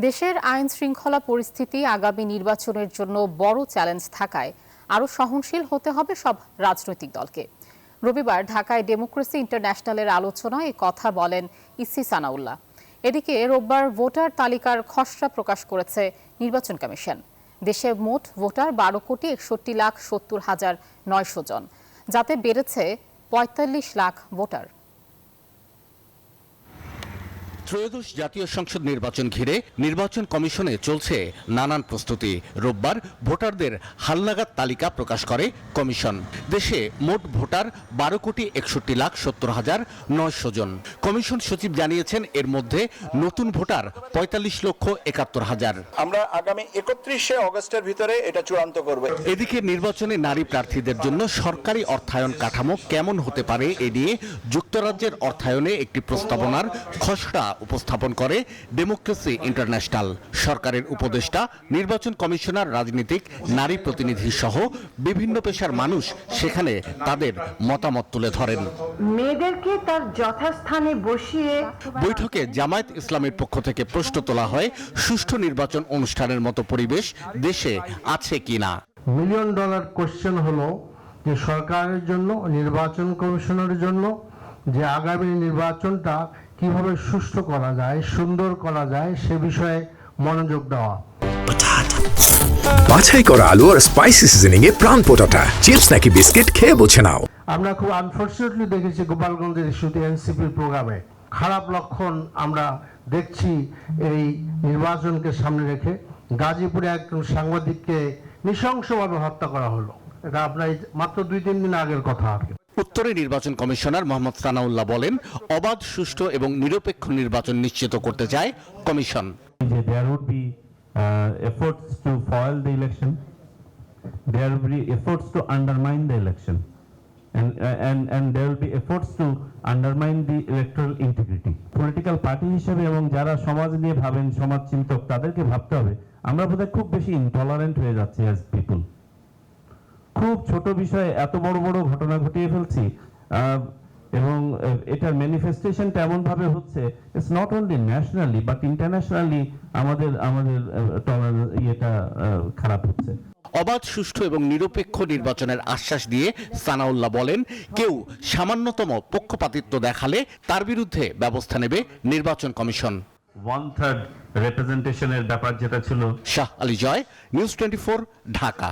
দেশের আইন শৃঙ্খলা পরিস্থিতি আগামী নির্বাচনের জন্য বড় চ্যালেঞ্জ থাকায় আরও সহনশীল হতে হবে সব রাজনৈতিক দলকে। রবিবার ঢাকায় ডেমোক্রেসি ইন্টারন্যাশনালের আলোচনায় এ কথা বলেন ইসি সানাউল্লাহ। এদিকে রোববার ভোটার তালিকার খসড়া প্রকাশ করেছে নির্বাচন কমিশন। দেশে মোট ভোটার 12,61,70,900 জন, যাতে বেড়েছে 45 লাখ ভোটার। ত্রয়োদশ জাতীয় সংসদ নির্বাচন ঘিরে নির্বাচন কমিশনে চলছে নানান প্রস্তুতি। রোববার ভোটারদের হালনাগাদ তালিকা প্রকাশ করে কমিশন। দেশে মোট ভোটার 12,61,70,900 জন। কমিশন সচিব জানিয়েছেন, এর মধ্যে নতুন ভোটার 45,71,000। আমরা আগামী 31শে অগস্টের ভিতরে এটা চূড়ান্ত করব। এদিকে নির্বাচনে নারী প্রার্থীদের জন্য সরকারি অর্থায়ন কাঠামো কেমন হতে পারে এ নিয়ে যুক্তরাজ্যের অর্থায়নে একটি প্রস্তাবনার খসড়া উপস্থাপন করে ডেমোক্রেসি ইন্টারন্যাশনাল। সরকারের উপদেষ্টা, নির্বাচন কমিশনার, রাজনীতিক, নারী প্রতিনিধি সহ বিভিন্ন পেশার মানুষ সেখানে তাদের মতামত তুলে ধরেন। মেয়েদেরকে তার যথাস্থানে বসিয়ে বৈঠকে জামায়াত ইসলামের পক্ষ থেকে প্রশ্ন তোলা হয়, সুষ্ঠু নির্বাচন অনুষ্ঠানের মতো পরিবেশ দেশে আছে কিনা। $1 মিলিয়ন কোশ্চেন হলো যে সরকারের জন্য, নির্বাচন কমিশনের জন্য, যে আগামী নির্বাচনটা কিভাবে সুষ্ঠু করা যায়, সুন্দর করা যায়, সে বিষয়ে মনোযোগ দেওয়া। বাছাই করা আলু আর স্পাইসি সিজনিং এ প্রাণ পোটাটা চিপস নাকি বিস্কিট খেয়ে বোঝে নাও। আমরা খুব আনফরচুনেটলি দেখেছি গোপালগঞ্জের ইস্যুতে এনসিপির প্রোগ্রামে খারাপ লক্ষণ আমরা দেখছি। এই নির্বাচনকে সামনে রেখে গাজীপুরে একজন সাংবাদিককে নৃশংসভাবে হত্যা করা হলো। এটা আপনার মাত্র 2-3 দিন আগের কথা। উত্তরে নির্বাচন কমিশনার মোহাম্মদ সানাউল্লাহ বলেন, অবাধ, সুষ্ঠু এবং নিরপেক্ষ নির্বাচন নিশ্চিত করতে চায় commission. There would be efforts to foil the election. There will be efforts to undermine the election, and there will be efforts to undermine the electoral integrity. Political party হিসেবে এবং যারা সমাজ নিয়ে ভাবেন, সমাজ চিন্তক, তাদেরকে ভাবতে হবে আমরা বোধহয় খুব বেশি ইনটলারেন্ট হয়ে যাচ্ছি অ্যাজ পিপল। খুব ছোট বিষয়ে এত বড় বড় ঘটনা ঘটিয়ে ফেলছি, এবং এটার ম্যানিফেস্টেশনটা এমন ভাবে হচ্ছে, it's not only nationally but internationally আমাদের ইয়েটা খারাপ হচ্ছে। অবাধ, সুষ্ঠু এবং নিরপেক্ষ নির্বাচনের আশ্বাস দিয়ে সানাউল্লাহ বলেন, কেউ সামান্যতম পক্ষপাতিত্ব দেখালে তার বিরুদ্ধে ব্যবস্থা নেবে নির্বাচন কমিশন। 1/3 রিপ্রেজেন্টেশনের ব্যাপার যেটা ছিল। শাহ আলী জয়, নিউজ 24, ঢাকা।